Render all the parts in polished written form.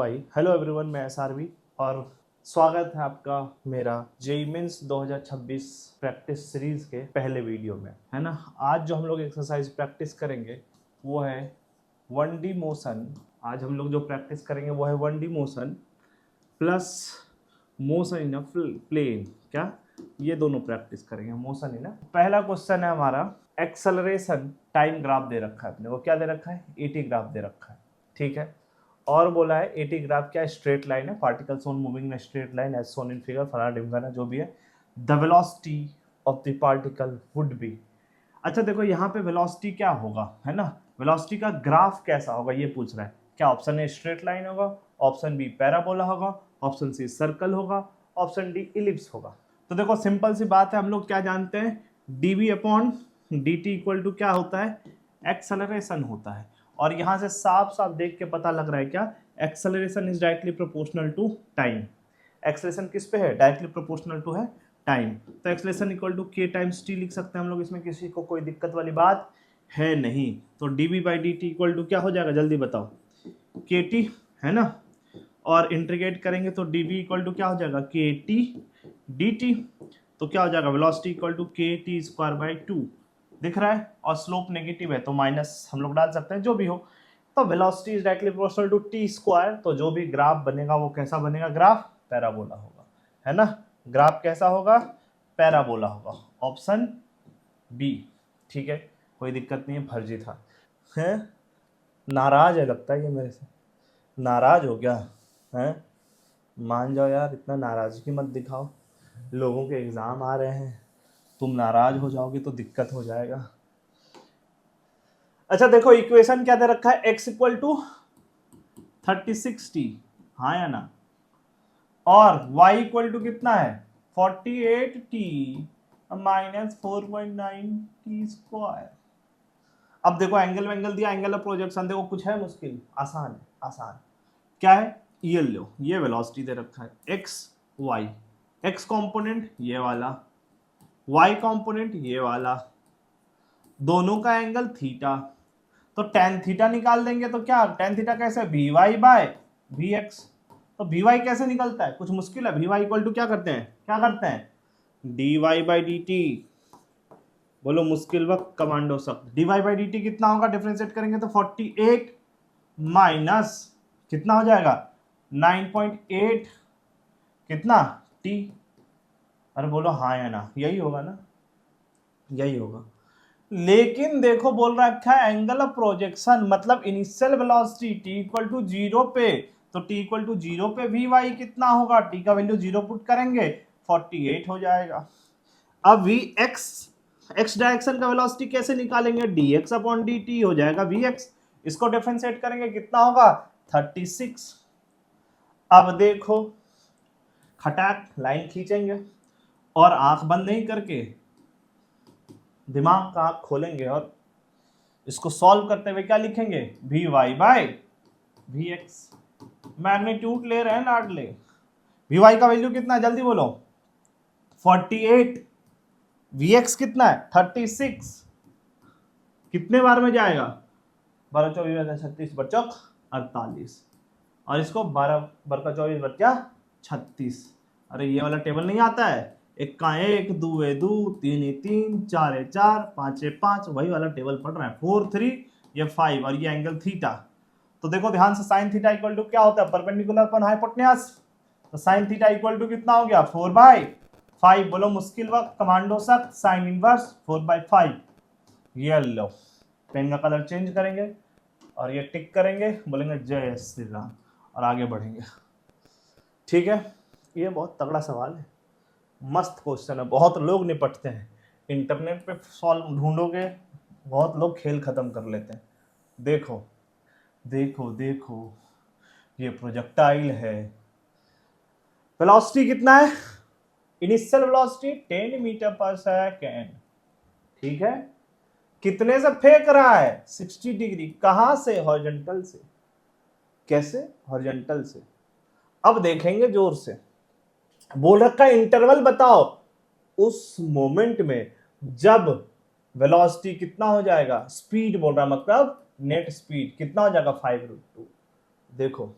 भाई hello everyone, मैं SRV और स्वागत है आपका मेरा जेईई मेंस 2026 प्रैक्टिस सीरीज के पहले वीडियो में, है ना। आज जो हम लोग एक्सरसाइज प्रैक्टिस करेंगे वो है 1D मोशन। आज हम लोग जो प्रैक्टिस करेंगे वो है 1D motion plus motion in a plane. क्या ये दोनों प्रैक्टिस करेंगे, मोशन इन। पहला क्वेश्चन है हमारा, एक्सेलरेशन टाइम ग्राफ दे रखा है अपने को। क्या दे रखा है? ET ग्राफ दे रखा है, ठीक है। और बोला है ET ग्राफ क्या? स्ट्रेट लाइन है, particles on moving in straight line as shown in figure, फलाना ढिमकाना जो भी है। The velocity of the particle would be. अच्छा देखो यहाँ पे वेलोसिटी क्या होगा, है ना। वेलोसिटी का ग्राफ कैसा होगा ये पूछ रहा है। क्या ऑप्शन ए स्ट्रेट लाइन होगा, ऑप्शन बी पैराबोला होगा, ऑप्शन सी सर्कल होगा, ऑप्शन डी इलिप्स होगा। तो देखो सिंपल सी बात है, हम लोग क्या जानते हैं, dv upon dt equal to क्या होता है? एक्सेलरेशन होता है। और यहां से साफ साफ देख के पता लग रहा है क्या? Acceleration is directly proportional to time. Acceleration किस पे है? डायरेक्टली प्रोपोर्शनल टू है टाइम। तो acceleration equal to k times t लिख सकते हैं हम लोग, इसमें किसी को कोई दिक्कत वाली बात है नहीं। तो dv by dt equal to क्या हो जाएगा, जल्दी बताओ? kt, है ना। और इंटीग्रेट करेंगे तो dv इक्वल टू क्या हो जाएगा? kt dt। तो क्या हो जाएगा? Velocity equal to kt square by 2 दिख रहा है, और स्लोप नेगेटिव है तो माइनस हम लोग डाल सकते हैं, जो भी हो। तो velocity is directly proportional to t square. तो जो भी ग्राफ बनेगा वो कैसा बनेगा? ग्राफ पैराबोला होगा, है ना। ग्राफ कैसा होगा? पैराबोला होगा। ऑप्शन बी, ठीक है। कोई दिक्कत नहीं है, फर्जी था। है नाराज है लगता है ये मेरे से। नाराज हो गया है? मान जाओ यार, इतना नाराजगी मत दिखाओ। लोगों के एग्जाम आ रहे हैं, तुम नाराज हो जाओगे तो दिक्कत हो जाएगा। अच्छा देखो इक्वेशन क्या दे रखा है, x इक्वल टू 36t, हाँ या ना। और y इक्वल टू कितना है? 48t minus 4.9t square. अब देखो एंगल वेंगल दिया, एंगल ऑफ प्रोजेक्शन देखो, कुछ है मुश्किल? आसान है, आसान। क्या है? ये लो, ये वेलोसिटी दे रखा है x y, x कंपोनेंट ये वाला, y कंपोनेंट ये वाला, दोनों का एंगल थीटा। तो tan थीटा निकाल देंगे तो क्या? tan थीटा कैसे? vy by vx। तो vy कैसे निकलता है? कुछ मुश्किल है? vy इक्वल टू क्या करते हैं, क्या करते हैं? dy by dt। बोलो मुश्किल वक्त कमांडो शब्द। dy बाई dt कितना होगा? डिफरेंशिएट करेंगे तो 48 माइनस कितना हो जाएगा? 9.8 कितना t। अरे बोलो हाँ या ना, यही होगा ना, यही होगा। लेकिन देखो बोल रखा है एंगल ऑफ प्रोजेक्शन, मतलब initial velocity t equal to 0 पे। तो t इक्वल टू 0 पे vy कितना होगा? t का वैल्यू 0 पुट करेंगे 48 हो जाएगा। अब vx, x डायरेक्शन का वेलोसिटी कैसे निकालेंगे? dx अपॉन dt हो जाएगा vx। इसको डिफरेंशिएट करेंगे कितना होगा? 36। अब देखो खटाक लाइन खींचेंगे और आंख बंद नहीं करके दिमाग का आंख खोलेंगे और इसको सॉल्व करते हुए क्या लिखेंगे? vy by vx। मैग्नीट्यूड ले रहे हैं लाडले। vy का वैल्यू कितना है जल्दी बोलो? 48। vx कितना है? 36। कितने बार में जाएगा? 12 24 36 बचक 48। और इसको 12 बरका 24 बचा 36। अरे ये वाला टेबल नहीं आता है, एक का एक, दुए दू, तीन ही तीन, चार है चार, पांच है पांच, वही वाला टेबल पढ़ रहा है। 4 3 ये 5 और ये एंगल थीटा। तो देखो ध्यान से, साइन थीटा इक्वल टू क्या होता है? Perpendicular upon hypotenuse. तो साइन थीटा इक्वल टू कितना हो गया? 4/5। बोलो मुश्किल वक्त कमांडो सख्त, साइन इनवर्स 4/5। ये लो, पेन का कलर चेंज करेंगे और ये टिक करेंगे, बोलेंगे जय श्री राम और आगे बढ़ेंगे। ठीक है, ये बहुत तगड़ा सवाल है, मस्त क्वेश्चन है, बहुत लोग निपटते हैं। इंटरनेट पे सॉल्व ढूंढोगे, बहुत लोग खेल खत्म कर लेते हैं। देखो देखो देखो, ये प्रोजेक्टाइल है। वेलोसिटी कितना है? इनिशियल वेलोसिटी 10 मीटर पर सेकेंड, ठीक है। कितने से फेंक रहा है? 60 डिग्री। कहां से? हॉरिजॉन्टल से। कैसे? हॉरिजॉन्टल से। अब देखेंगे जोर से। बोल रखा है इंटरवल बताओ उस मोमेंट में जब वेलोसिटी कितना हो जाएगा, स्पीड बोल रहा, मतलब नेट स्पीड कितना हो जाएगा? 5√2। देखो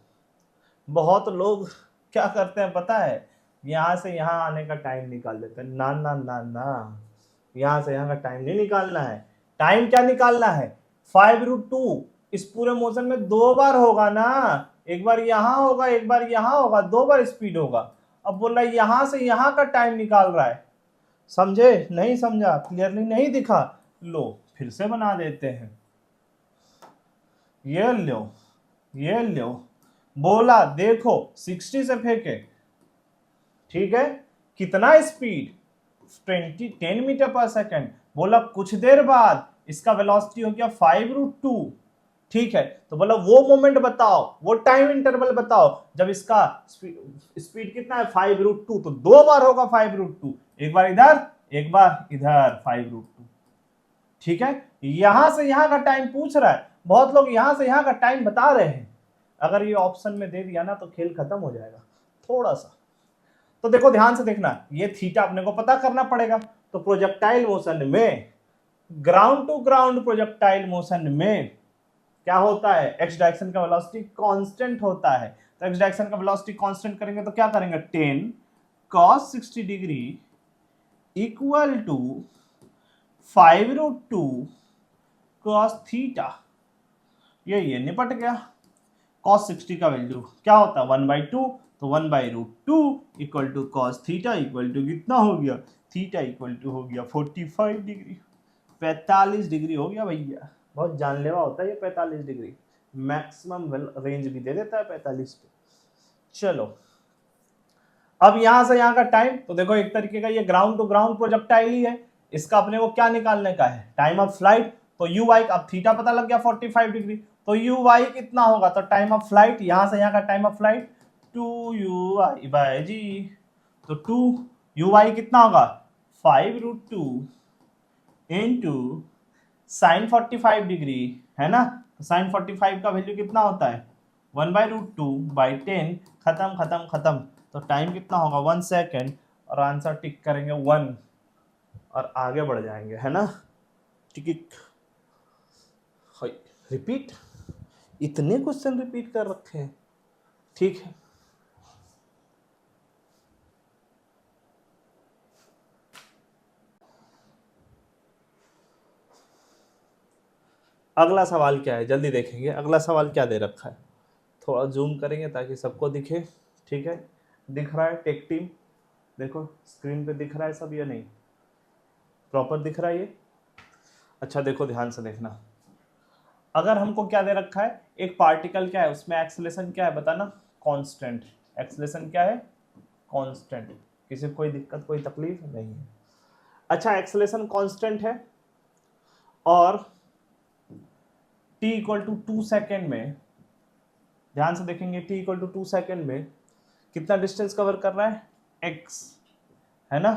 बहुत लोग क्या करते हैं पता है, यहाँ से यहाँ आने का टाइम निकाल लेते हैं। ना ना ना ना, यहाँ से यहाँ का टाइम नहीं निकालना है। टाइम क्या निकालना है, 5√2 इस पूरे मोशन में 2 बार होगा ना, एक बार यहाँ होगा एक बार यहाँ होगा, 2 बार स्पीड होगा। अब बोल रहा है यहाँ से यहाँ का टाइम निकाल रहा है। समझे, नहीं समझा, क्लियरली नहीं दिखा, लो फिर से बना देते हैं। ये लो, ये लो, बोला देखो 60 से फेंके, ठीक है, कितना स्पीड 10 मीटर पर सेकेंड। बोला कुछ देर बाद इसका वेलोसिटी हो गया 5√2, ठीक है, तो बोला वो मोमेंट बताओ, वो टाइम इंटरवल बताओ जब इसका स्पीड कितना है 5√2, तो 2 बार होगा 5√2, एक बार इधर एक बार इधर 5√2, ठीक है। यहां से यहां का टाइम पूछ रहा है, बहुत लोग यहां से यहां का टाइम बता रहे हैं, अगर ये ऑप्शन में दे दिया ना तो खेल खत्म हो जाएगा थोड़ा सा। तो देखो ध्यान से देखना, ये थीटा अपने को पता करना पड़ेगा। तो प्रोजेक्टाइल मोशन में, ground to ground projectile motion में क्या होता है, एक्स डायरेक्शन का वेलोसिटी कांस्टेंट होता है। तो एक्स डायरेक्शन का वेलोसिटी कांस्टेंट करेंगे तो क्या करेंगे, 10 cos 60 degree equal to 5√2 cos theta. ये निपट गया। cos 60 का वैल्यू क्या होता है 1/2, तो 1/√2 equal to cos theta equal to कितना हो गया, थीटा इक्वल टू हो गया 45 डिग्री, 45 डिग्री हो गया भैया। बहुत जानलेवा होता है ये 45 डिग्री, मैक्सिमम रेंज भी दे देता है 45 पे। चलो अब यहां से यहां का टाइम, तो देखो एक तरीके का ये ग्राउंड टू ग्राउंड प्रोजेक्टाइल ही है, इसका अपने को क्या निकालने का है, टाइम ऑफ फ्लाइट। तो यू वाई, अब थीटा पता लग गया 45 डिग्री, तो यू वाई कितना होगा, तो टाइम ऑफ फ्लाइट, यहां से यहां का टाइम ऑफ फ्लाइट 2u/g, तो 2u कितना होगा 5√2 इंटू साइन 45 डिग्री, है ना। तो साइन 45 का वैल्यू कितना होता है 1/√2/10, खत्म खत्म खत्म। तो टाइम कितना होगा 1 सेकेंड, और आंसर टिक करेंगे 1 और आगे बढ़ जाएंगे, है ना। टिक रिपीट, इतने क्वेश्चन रिपीट कर रखे हैं, ठीक है। अगला सवाल क्या है, जल्दी देखेंगे अगला सवाल क्या दे रखा है, थोड़ा जूम करेंगे ताकि सबको दिखे, ठीक है। दिख रहा है टेक टीम, देखो स्क्रीन पे दिख रहा है सब या नहीं, प्रॉपर दिख रहा है ये। अच्छा देखो ध्यान से देखना, अगर हमको क्या दे रखा है, एक पार्टिकल क्या है, उसमें एक्सेलेरेशन क्या है बताना, कांस्टेंट। एक्सेलेरेशन क्या है, कांस्टेंट। किसी को कोई दिक्कत कोई तकलीफ नहीं है। अच्छा एक्सेलेरेशन कांस्टेंट है और t इक्वल टू 2 सेकेंड में, ध्यान से देखेंगे t इक्वल टू 2 सेकेंड में कितना डिस्टेंस कवर कर रहा है, x, है ना।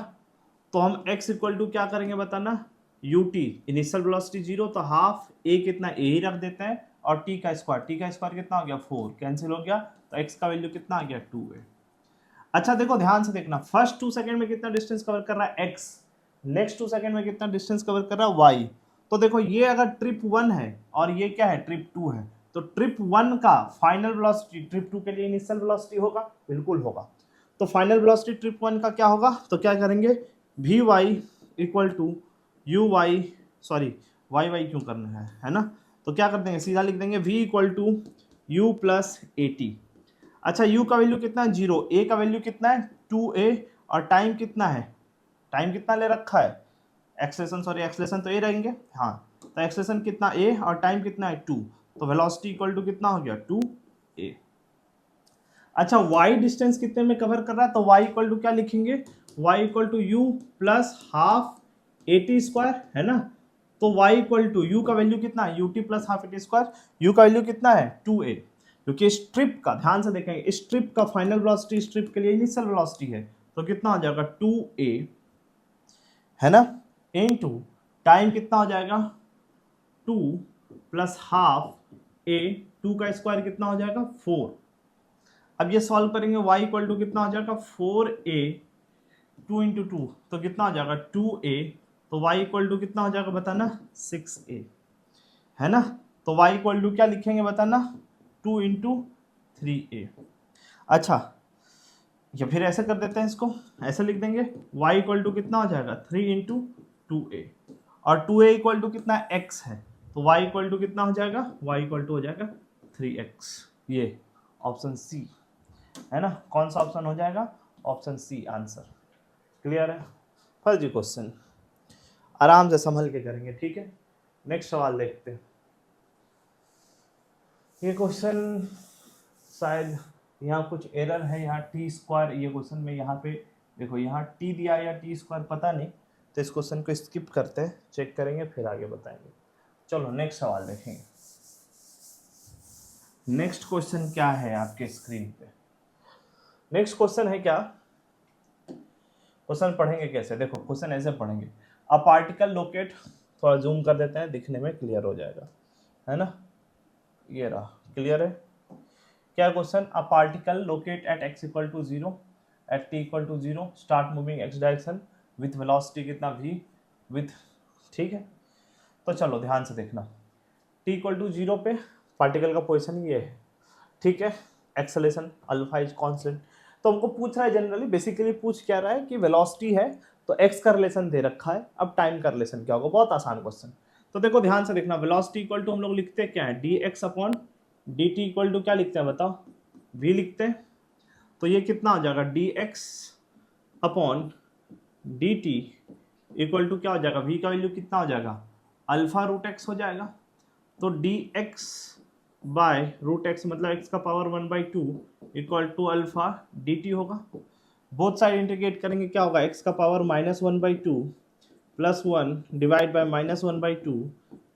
तो हम x इक्वल टू क्या करेंगे बताना, ut, इनिशियल वेलोसिटी 0, तो हाफ a कितना a ही रख देते हैं, और t का स्क्वायर कितना हो गया 4, कैंसिल हो गया, तो x का वैल्यू कितना आ गया 2a। अच्छा देखो ध्यान से देखना, फर्स्ट 2 सेकंड में कितना डिस्टेंस कवर कर रहा है x, नेक्स्ट 2 सेकंड में कितना डिस्टेंस कवर कर रहा है y। तो देखो ये अगर ट्रिप 1 है और ये क्या है ट्रिप 2 है, तो ट्रिप 1 का फाइनल वेलोसिटी ट्रिप 2 के लिए इनिशियल वेलोसिटी होगा, बिल्कुल होगा। तो फाइनल वेलोसिटी ट्रिप 1 का क्या होगा, तो क्या करेंगे vy equal to uy, sorry y क्यों करना है ना, तो क्या कर देंगे सीधा लिख देंगे v equal to u plus at। अच्छा u का वैल्यू कितना है 0, a का वैल्यू कितना है 2a, और टाइम कितना है, टाइम कितना ले रखा है, एक्सेलेरेशन तो a रहेंगे, हाँ, तो एक्सेलेरेशन कितना a और टाइम कितना है 2, तो वेलोसिटी इक्वल टू कितना हो गया 2a। अच्छा y डिस्टेंस कितने में कवर कर रहा है, तो y इक्वल टू क्या लिखेंगे, y equal to u plus half at square, है ना। तो y इक्वल टू u का वैल्यू कितना है ut plus half at square, u का वैल्यू कितना है 2a, क्योंकि स्ट्रिप का ध्यान से देखेंगे, स्ट्रिप का फाइनल वेलोसिटी स्ट्रिप के लिए इनिशियल वेलोसिटी है, तो कितना हो जाएगा 2a, है ना, इनटू टाइम कितना हो जाएगा 2 प्लस हाफ a, 2 का स्क्वायर कितना हो जाएगा 4। अब ये सॉल्व करेंगे y इक्वल टू कितना हो जाएगा 4a, 2 इंटू 2 तो कितना हो जाएगा 2a, तो y इक्वल टू कितना हो जाएगा बताना 6a, है ना। तो y इक्वल टू क्या लिखेंगे बताना 2 इंटू 3a। अच्छा, या फिर ऐसे कर देते हैं, इसको ऐसे लिख देंगे, y इक्वल टू कितना हो जाएगा 3 इंटू 2a, और 2a इक्वल टू कितना x है, तो y इक्वल टू कितना हो जाएगा, y इक्वल टू हो जाएगा 3x। ये ऑप्शन सी है ना, कौन सा ऑप्शन हो जाएगा, ऑप्शन सी आंसर। क्लियर है। फर्जी क्वेश्चन, आराम से संभल के करेंगे, ठीक है। नेक्स्ट सवाल देखते हैं। ये क्वेश्चन शायद यहाँ कुछ एरर है, यहाँ टी स्क्वायर, ये क्वेश्चन में यहाँ पे देखो यहाँ टी दिया या टी स्क्वायर पता नहीं, तो इस क्वेश्चन को स्किप करते हैं, चेक करेंगे फिर आगे बताएंगे। चलो नेक्स्ट सवाल देखेंगे। नेक्स्ट क्वेश्चन क्या है आपके स्क्रीन पे, नेक्स्ट क्वेश्चन है क्या, क्वेश्चन पढ़ेंगे कैसे, देखो क्वेश्चन ऐसे पढ़ेंगे, अ पार्टिकल लोकेट, थोड़ा जूम कर देते हैं दिखने में क्लियर हो जाएगा, है ना, ये रहा, क्लियर है। क्या question, a particle locate at x equal to 0 at t equal to 0 start moving x direction with velocity कितना v विथ, ठीक है। तो चलो ध्यान से देखना, t इक्वल टू 0 पे पार्टिकल का पोजीशन ये है, ठीक है, एक्सेलरेशन अल्फा इज कांस्टेंट। तो हमको पूछ रहा है जनरली, बेसिकली पूछ क्या रहा है कि वेलोसिटी है तो x का रिलेशन दे रखा है, अब टाइम का रिलेशन क्या होगा, बहुत आसान क्वेश्चन। तो देखो ध्यान से देखना, वेलोसिटी इक्वल टू हम लोग लिखते हैं क्या है, dx upon dt equal to क्या लिखते हैं बताओ, v लिखते हैं। तो ये कितना हो जाएगा, dx upon dt equal to क्या हो जाएगा, v का वैल्यू कितना हो जाएगा, अल्फा रूट एक्स हो जाएगा। तो dx बाय रूट एक्स मतलब x का power 1/2 equal to alpha dt होगा। बोथ साइड इंटीग्रेट करेंगे क्या होगा, x का power -1/2 plus 1 divide by -1/2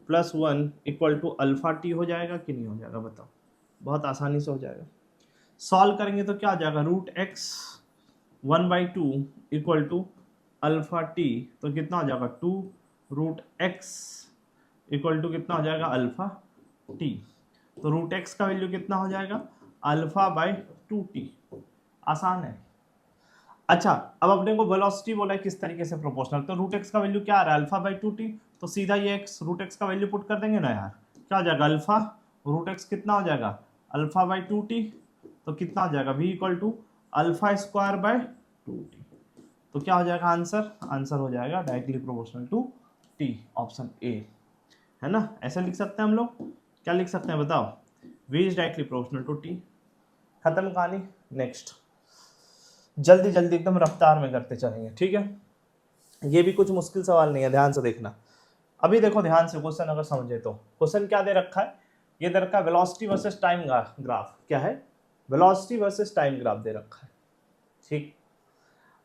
plus 1 equal to alpha t हो जाएगा कि नहीं हो जाएगा बताओ, बहुत आसानी से हो जाएगा। सॉल्व करेंगे तो क्या आ जाएगा, root x 1/2 equal to alpha t, तो कितना हो जाएगा 2 रूट एक्स इक्वल टू कितना हो जाएगा अल्फा टी। तो रूट एक्स का वैल्यू कितना हो जाएगा, अल्फा बाय 2t, आसान है। अच्छा, अब अपने को वेलोसिटी बोला है किस तरीके से प्रोपोर्शनल, तो रूट एक्स का वैल्यू क्या आ रहा है, अल्फा बाई 2t, तो सीधा ये एक्स रूट एक्स का वैल्यू पुट कर देंगे ना यार, क्या हो जाएगा अल्फा रूट एक्स कितना हो जाएगा अल्फा बाई 2t, तो कितना हो जाएगा v equal to alpha square by 2t। तो क्या हो जाएगा आंसर, आंसर हो जाएगा directly proportional to t, option A, है ना। ऐसे लिख सकते हैं हम लोग, क्या लिख सकते हैं बताओ, v is directly proportional to t। खत्म कहानी। नेक्स्ट, जल्दी जल्दी एकदम रफ्तार में करते चलेंगे, ठीक है। ये भी कुछ मुश्किल सवाल नहीं है, ध्यान से देखना। अभी देखो ध्यान से क्वेश्चन अगर समझे तो, क्वेश्चन क्या दे रखा है, ये दे रखा है वेलोसिटी वर्सेस टाइम ग्राफ, क्या है, वेलोसिटी वर्सेस टाइम ग्राफ दे रखा है, ठीक।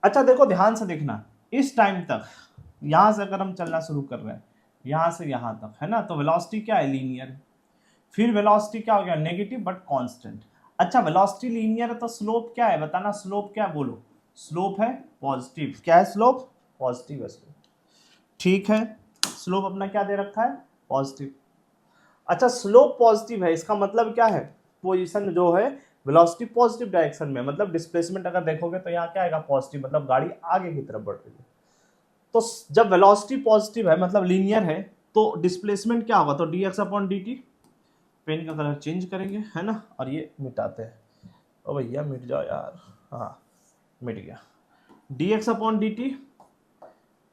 अच्छा देखो ध्यान से देखना, इस टाइम तक यहां से अगर हम चलना शुरू कर रहे हैं यहां से यहां तक, है ना, तो वेलोसिटी क्या है, लीनियर है। फिर वेलोसिटी क्या हो गया, नेगेटिव बट कांस्टेंट। अच्छा वेलोसिटी लीनियर है तो स्लोप क्या है बताना, स्लोप क्या है बोलो, स्लोप है पॉजिटिव, क्या है स्लोप, पॉजिटिव है स्लोप, ठीक है। स्लोप अपना क्या दे रखा है, पॉजिटिव। अच्छा स्लोप पॉजिटिव है, इसका मतलब क्या है, पोजीशन जो है वेलोसिटी पॉजिटिव डायरेक्शन में, मतलब डिस्प्लेसमेंट अगर देखोगे तो यहाँ क्या आएगा पॉजिटिव, मतलब गाड़ी आगे की तरफ बढ़ रही है। तो जब वेलोसिटी पॉजिटिव है मतलब लीनियर है, तो डिस्प्लेसमेंट क्या होगा, तो dx अपॉन dt, पेन का कलर चेंज करेंगे, है ना, और ये मिटाते हैं, ओ भैया मिट जाओ यार, हाँ मिट गया। dx upon dt,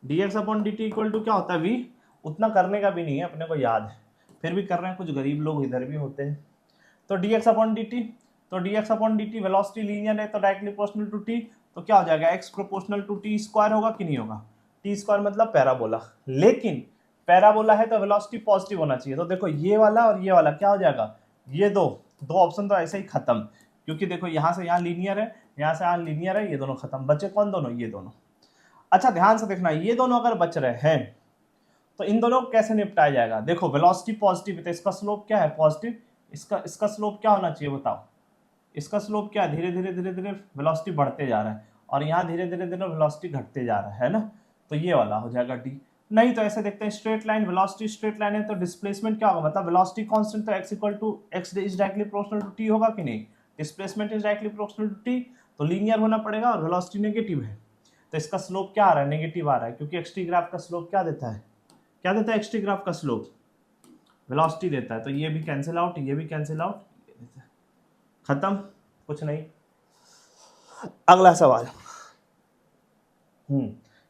dx upon dt equal to क्या होता है v, उतना करने का भी नहीं है अपने को याद है, फिर भी कर रहे हैं, कुछ गरीब लोग इधर भी होते हैं। तो dx अपॉन dt, तो dx upon dt velocity linear है तो डायरेक्टली प्रोपोर्शनल टू t, तो क्या हो जाएगा x proportional to t square होगा कि नहीं होगा, t स्क्वायर मतलब पैराबोला, लेकिन पैराबोला है तो वेलोसिटी पॉजिटिव होना चाहिए। तो देखो ये वाला और ये वाला क्या हो जाएगा, ये दो दो ऑप्शन तो ऐसे ही खत्म, क्योंकि देखो यहाँ से यहाँ लीनियर है, यहाँ से यहाँ लीनियर है, ये दोनों खत्म, बचे कौन दोनों, ये दोनों। अच्छा ध्यान से देखना, ये दोनों अगर बच रहे हैं तो इन दोनों को कैसे निपटाया जाएगा, देखो वेलोसिटी पॉजिटिव है तो इसका स्लोप क्या है पॉजिटिव, इसका स्लोप क्या होना चाहिए बताओ, इसका स्लोप क्या है, धीरे धीरे धीरे धीरे वेलोसिटी बढ़ते जा रहा है, और यहाँ धीरे धीरे धीरे वेलोसिटी घटते जा रहा है ना, तो ये वाला हो जाएगा डी। नहीं तो ऐसे देखते हैं, straight line velocity straight line है तो डिस्प्लेसमेंट क्या होगा, मतलब वेलोसिटी कांस्टेंट तो x equal to x is directly proportional to t होगा कि नहीं, displacement is directly proportional to t, तो लीनियर होना पड़ेगा, और वेलोसिटी नेगेटिव है तो इसका स्लोप क्या आ रहा है, नेगेटिव आ रहा है, क्योंकि एक्सटी ग्राफ का स्लोप क्या देता है, क्या देता है एक्सटी ग्राफ का स्लोप, वेलोसिटी देता है। तो ये भी कैंसिल आउट, ये भी कैंसिल आउट, खत्म, कुछ नहीं। अगला सवाल।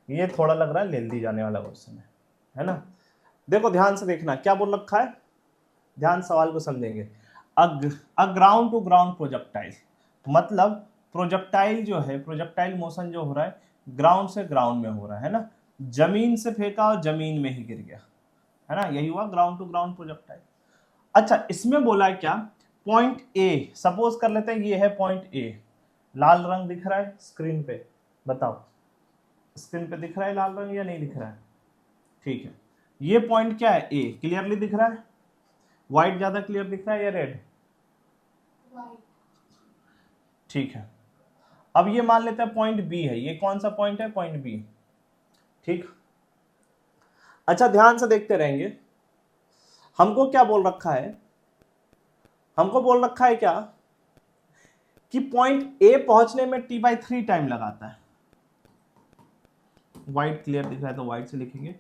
ये थोड़ा लग रहा है लेंदी जाने वाला क्वेश्चन है ना। देखो ध्यान से देखना क्या बोल रखा है, ध्यान सवाल को समझेंगे। अ ग्राउंड टू ग्राउंड प्रोजेक्टाइल, मतलब प्रोजेक्टाइल जो है, प्रोजेक्टाइल मोशन जो हो रहा है ग्राउंड से ग्राउंड में हो रहा है ना, जमीन से फेंका और जमीन में ही गिर गया, है ना, यही हुआ ग्राउंड टू ग्राउंड प्रोजेक्टाइल। अच्छा इसमें बोला है क्या, पॉइंट ए, सपोज कर लेते हैं ये है पॉइंट ए, लाल रंग दिख रहा है स्क्रीन पे, बताओ स्क्रीन पे दिख रहा है लाल रंग या नहीं दिख रहा है, ठीक है। ये पॉइंट क्या है, ए, क्लियरली दिख रहा है, व्हाइट ज्यादा क्लियर दिख रहा है या रेड, ठीक है। अब ये मान लेते हैं पॉइंट बी है, ये कौन सा पॉइंट है, पॉइंट बी, ठीक। अच्छा ध्यान से देखते रहेंगे, हमको क्या बोल रखा है, हमको बोल रखा है क्या कि पॉइंट ए पहुंचने में t/3 टाइम लगाता है, व्हाइट क्लियर दिख रहा है तो व्हाइट से लिखेंगे,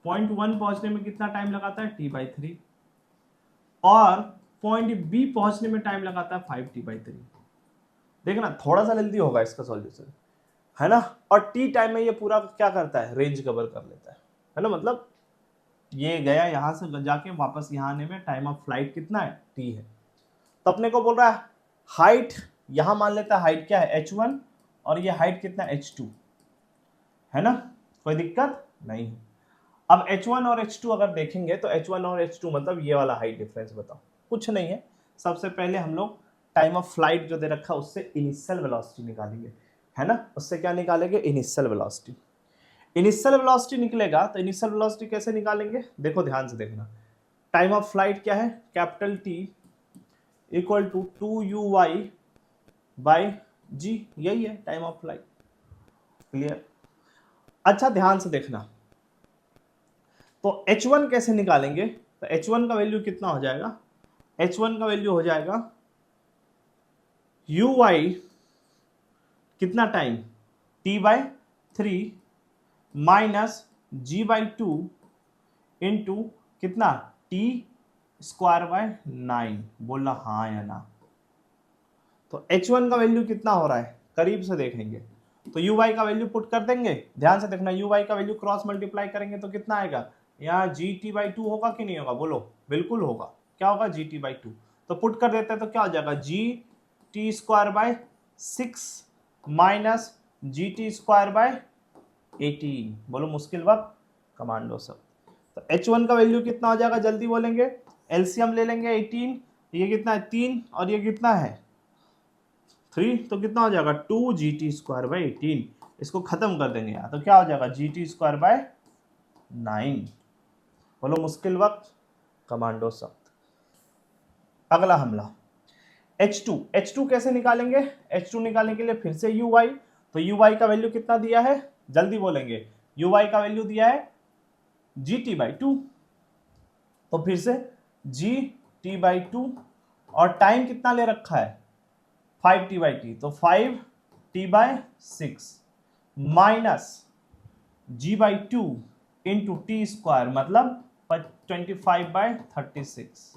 पॉइंट 1 पहुंचने में कितना टाइम लगाता है t/3, और पॉइंट बी पहुंचने में टाइम लगाता है 5t/3। देखना थोड़ा सा जल्दी होगा इसका सॉल्यूशन, है ना, और टी टाइम में ये पूरा क्या करता है, रेंज कवर कर लेता है ना, मतलब ये गया यहां से जाके वापस यहां आने में टाइम ऑफ फ्लाइट कितना है, टी है। तो अपने को बोल रहा है हाइट, यहां मान लेता है हाइट क्या है h1, और ये हाइट कितना h2, है ना, कोई दिक्कत नहीं है। अब h1 और h2 अगर देखेंगे तो h1 और h2 मतलब ये वाला हाइट डिफरेंस, बताओ कुछ नहीं है। सबसे पहले हम लोग टाइम ऑफ फ्लाइट जो दे रखा है उससे इनिशियल वेलोसिटी निकालेंगे, है ना, उससे क्या निकालेंगे, इनिशियल वेलोसिटी। इनिशियल वेलोसिटी निकलेगा तो इनिशियल वेलोसिटी कैसे निकालेंगे, देखो ध्यान से देखना, टाइम ऑफ फ्लाइट क्या है, capital T equal to 2u/g, यही है टाइम ऑफ फ्लाइट, क्लियर। अच्छा ध्यान से देखना, तो h1 कैसे निकालेंगे, तो h1 का वैल्यू कितना हो जाएगा, h1 का वैल्यू हो जाएगा uy कितना time t/3 minus g/2 into कितना t²/9, बोलना हाँ या ना। तो h1 का वैल्यू कितना हो रहा है, करीब से देखेंगे तो uy का वैल्यू पुट कर देंगे, ध्यान से देखना, uy का वैल्यू क्रॉस मल्टीप्लाई करेंगे तो कितना आएगा, यहाँ gt/2 होगा कि नहीं होगा, बोलो बिल्कुल होगा, क्या होगा gt/2, तो पुट कर देते हैं तो क्या हो जाएगा gt²/6 माइनस gt²/18, बोलो मुश्किल वक्त कमांडो सब। तो h1 का वैल्यू कितना हो जाएगा, जल्दी बोलेंगे, एलसीएम ले लेंगे 18, ये कितना है 3 और ये कितना है 3, तो कितना हो जाएगा 2gt²/18, इसको खत्म कर देंगे यार, तो क्या हो जाएगा gt²/9, बोलो मुश्किल वक्त कमांडो शब्द। अगला हमला h2 कैसे निकालेंगे, h2 निकालने के लिए फिर से uy, तो uy का वैल्यू कितना दिया है, जल्दी बोलेंगे, uy का वैल्यू दिया है gt/2, तो फिर से gt/2, और टाइम कितना ले रखा है 5t/t, तो 5t/6 minus g/2 into t² मतलब 25/36,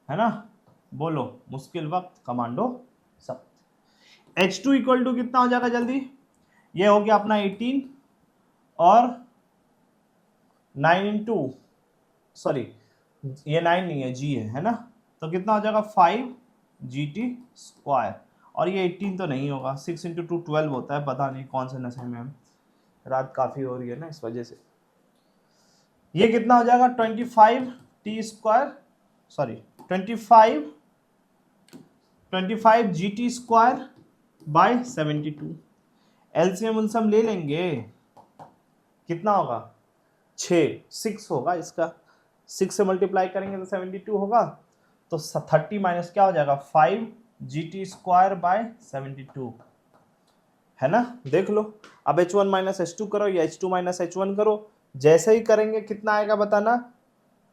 है ना, बोलो मुश्किल वक्त कमांडो सब। h2 इक्वल टू कितना हो जाएगा जल्दी, ये हो गया अपना 18 और 9 इंटू, सॉरी ये 9 नहीं है g है ना, तो कितना हो जाएगा 5gt², और ये 18 तो नहीं होगा, 6 इंटू 2 12 होता है, पता नहीं कौन से नशे में हम, रात काफ़ी हो रही है ना इस वजह से। ये कितना हो जाएगा 25t², सॉरी 25gt²/72, एलसीएम उलसम ले लेंगे, कितना होगा 6 होगा इसका, 6 से मल्टीप्लाई करेंगे तो 72 होगा, तो 30 माइनस क्या हो जाएगा 5gt²/72, है ना, देख लो। अब h1 माइनस h2 करो या h2 माइनस h1 करो, जैसे ही करेंगे कितना आएगा बताना,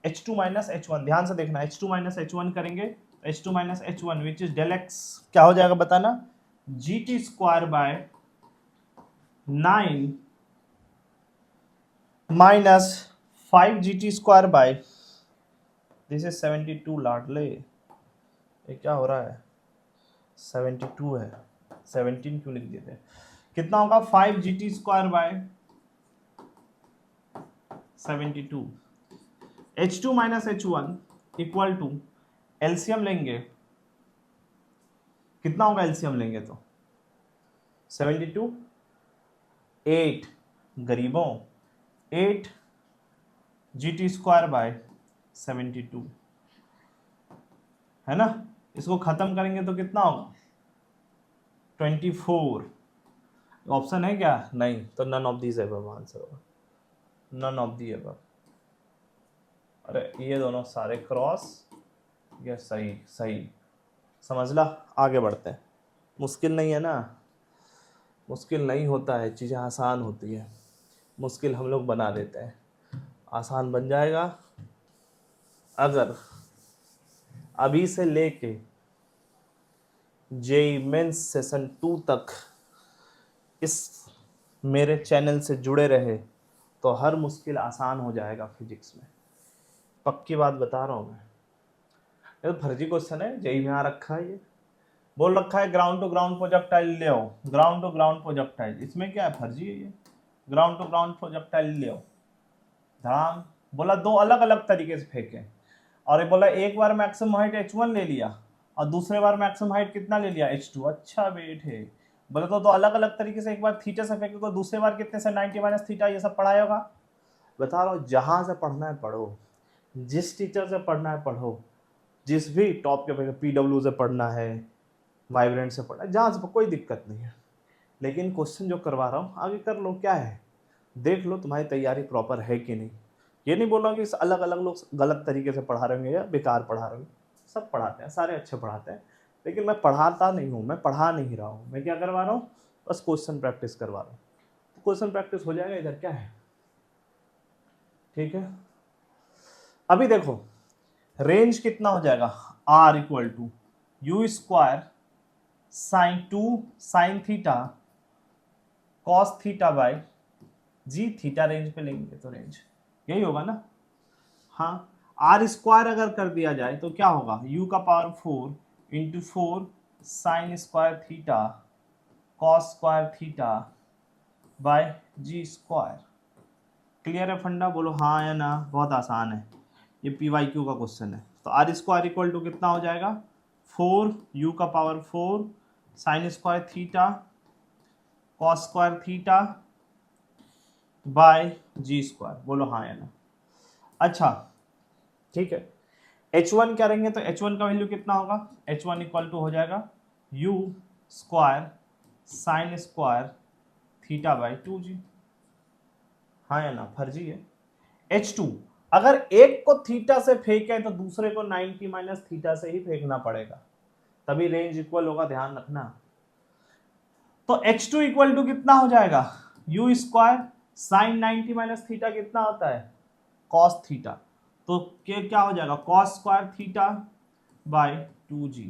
h2 माइनस h1, ध्यान से देखना, h2 माइनस h1 करेंगे, h2 minus h1 which is del x, क्या हो जाएगा बताना, gt²/9 minus 5gt² this is 72, लाडले ये क्या हो रहा है 72 है, 17 क्यों लिख दिए थे, कितना होगा 5GT² by 72। H2 minus H1 equal to LCM लेंगे, कितना होगा एलसीएम लेंगे तो 72, 8 गरीबों 8GT² बाय 72 है ना। इसको खत्म करेंगे तो कितना होगा 24। ऑप्शन है क्या, नहीं, तो none of these above answer होगा, नन ऑफ दी अबव। अरे ये दोनों सारे क्रॉस, ये सही सही, समझ ला। आगे बढ़ते हैं, मुश्किल नहीं है ना, मुश्किल नहीं होता है, चीज़ें आसान होती है, मुश्किल हम लोग बना देते हैं, आसान बन जाएगा अगर अभी से लेके जेईई मेंस सेशन 2 तक इस मेरे चैनल से जुड़े रहे तो हर मुश्किल आसान हो जाएगा फिजिक्स में, पक्की बात बता रहा हूँ मैं। ये तो फर्जी क्वेश्चन है, जेईई में आ रखा है, ये बोल रखा है ग्राउंड टू ग्राउंड प्रोजेक्टाइल ले आओ, ग्राउंड टू ग्राउंड प्रोजेक्टाइल, इसमें क्या है, फर्जी है ये, ग्राउंड टू ग्राउंड प्रोजेक्टाइल ले आओ, धड़ाम बोला दो अलग अलग तरीके से फेंके, और ये बोला एक बार मैक्सिमम हाइट H1 ले लिया और दूसरे बार मैक्सिमम हाइट कितना ले लिया H2। अच्छा बेटे, बोले तो अलग अलग तरीके से, एक बार थीटा से फेंके तो दूसरे बार कितने से 90 माइनस थीटा, ये सब पढ़ाया होगा। बता रहा हूँ, जहाँ से पढ़ना है पढ़ो, जिस टीचर से पढ़ना है पढ़ो, जिस भी टॉप के PW से पढ़ना है, वाइब्रेंट से पढ़ना है, जहाँ से कोई दिक्कत नहीं है, लेकिन क्वेश्चन जो करवा रहा हूँ आगे कर लो, क्या है देख लो तुम्हारी तैयारी प्रॉपर है कि नहीं। ये नहीं बोल रहा हूँ कि अलग अलग लोग गलत तरीके से पढ़ा रहे होंगे या बेकार पढ़ा रहे होंगे, सब पढ़ाते हैं, सारे अच्छे पढ़ाते हैं, लेकिन मैं पढ़ाता नहीं हूँ, मैं पढ़ा नहीं रहा हूँ, मैं क्या करवा रहा हूँ, बस क्वेश्चन प्रैक्टिस करवा रहा हूँ। तो क्वेश्चन प्रैक्टिस हो जाएगा इधर, क्या है, ठीक है। अभी देखो रेंज कितना हो जाएगा, R equal to U² sine 2 sine theta cos theta by g theta, range पे लेंगे तो रेंज यही होगा ना। हाँ, R² अगर कर दिया जाए तो क्या होगा, U का power 4 into 4 sine square theta cos square theta by G²। Clear है फंडा, बोलो हाँ या ना, बहुत आसान है, ये PYQ का क्वेश्चन है। तो R² इक्वल टू कितना हो जाएगा 4 U का power 4 sine square theta cos square theta by G², बोलो हाँ या ना। अच्छा ठीक है, H1 करेंगे तो H1 का वैल्यू कितना होगा, H1 इक्वल टू हो जाएगा U² sine square theta by 2G, हाँ या ना, फर्जी है। H2 अगर एक को थीटा से फेंके तो दूसरे को 90 माइनस थीटा से ही फेंकना पड़ेगा, तभी रेंज इक्वल होगा, ध्यान रखना। तो H2 इक्वल टू कितना हो जाएगा, U² साइन 90 माइनस थीटा कितना होता है कॉस थीटा, तो क्या हो जाएगा cos square theta by 2G।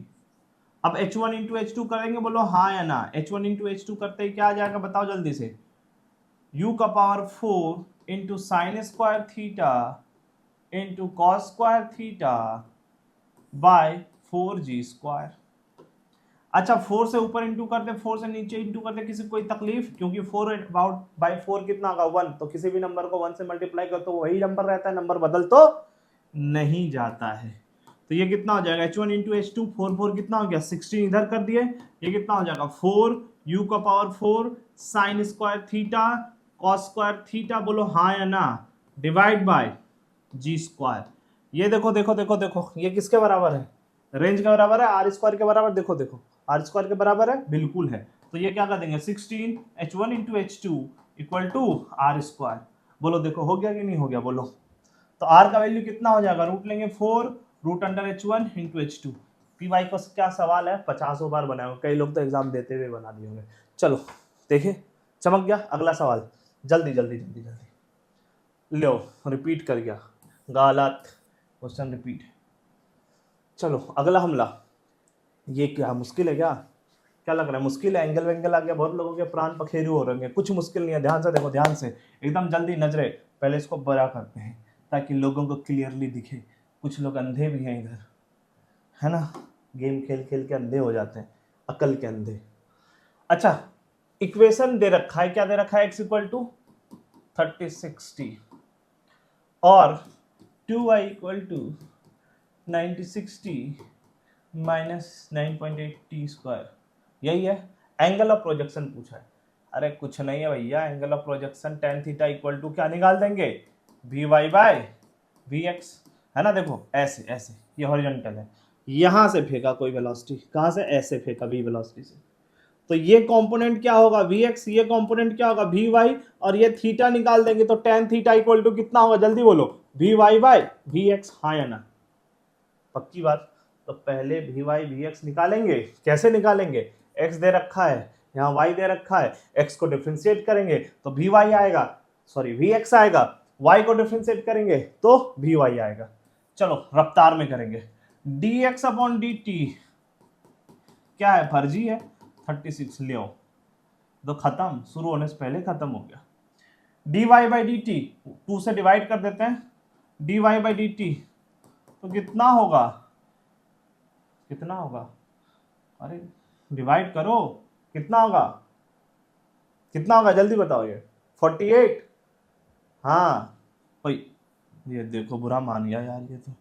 अब H1 इंटू H2 करेंगे, बोलो हाँ या ना। H1 इंटू H2 करते ही क्या आ जाएगा, बताओ जल्दी से, U का power 4 into sine square theta into cos square theta by 4G²। अच्छा 4 से ऊपर इंटू करते, 4 से नीचे इंटू करते, किसी को कोई तकलीफ, क्योंकि 4 अबाउट बाय 4 कितना होगा 1, तो किसी भी नंबर को 1 से मल्टीप्लाई कर तो वही नंबर रहता है, नंबर बदल तो नहीं जाता है। तो ये कितना हो जाएगा H1 इंटू H2, 4 कितना हो गया 16, इधर कर दिए, ये कितना हो जाएगा 4 U का power 4 sine square theta cos square theta, बोलो हाँ या ना, डिवाइड बाय G²। ये देखो देखो देखो देखो, ये किसके बराबर है, रेंज के बराबर है, R² के बराबर, देखो देखो R² के बराबर है, बिल्कुल है। तो ये क्या कर देंगे 16 H1 into H2 equal to R², बोलो देखो हो गया कि नहीं हो गया, बोलो। तो R का वैल्यू कितना हो जाएगा, रूट लेंगे 4 root under H1 into H2। PY को क्या सवाल है, 50 बार बनाए, कई लोग तो एग्जाम देते हुए बना दिए होंगे। चलो देखिए चमक गया, अगला सवाल, जल्दी जल्दी जल्दी जल्दी लो, रिपीट कर गया, गलत क्वेश्चन रिपीट। चलो अगला हमला, ये क्या मुश्किल है, क्या लग रहा है मुश्किल है, एंगल वेंगल आ गया, बहुत लोगों के प्राण पखेरु हो रहे हैं, कुछ मुश्किल नहीं है, ध्यान से देखो, ध्यान से एकदम जल्दी नजरे, पहले इसको बड़ा करते हैं ताकि लोगों को क्लियरली दिखे, कुछ लोग अंधे भी हैं इधर, है ना, गेम खेल खेल के अंधे हो जाते हैं, अकल के अंधे। अच्छा, इक्वेशन दे रखा है, क्या दे रखा है, x इक्वल टू 3060 और 2y equal to 9060 minus 9.8 square, यही है। एंगल ऑफ प्रोजेक्शन पूछा है, अरे कुछ नहीं है भैया, angle of projection tan theta equal to क्या निकाल देंगे, v y by v x, है ना। देखो ऐसे ऐसे ये हॉरिजॉन्टल है, यहां से फेंका कोई वेलोसिटी, कहां से, ऐसे फेंका v वेलोसिटी से, तो ये कंपोनेंट क्या होगा वी एक्स, ये कंपोनेंट क्या होगा वी वाई, और ये थीटा निकाल देंगे तो tan थीटा इक्वल टू कितना होगा, जल्दी बोलो, v y by v x, हाँ या ना, पक्की बात। तो पहले वी वाई वी एक्स निकालेंगे, कैसे निकालेंगे, x दे रखा है, यहाँ y दे रखा है, x को डिफरेंशिएट करेंगे तो वी वाई आएगा, सॉरी वी एक्स आएगा, y को डिफरेंशिएट करेंगे तो वी वाई आएगा। चलो रफ्तार में करेंगे, dx अपॉन dt क्या है, फर्जी है, 36 ले आओ, तो खत्म, शुरू होने से पहले खत्म हो गया। dy बाई डी टी 2 से डिवाइड कर देते हैं, dy बाई डी टी तो कितना होगा, कितना होगा, अरे डिवाइड करो, कितना होगा, कितना होगा जल्दी बताओ, ये 48, हाँ भाई ये देखो बुरा मान गया यार ये तो,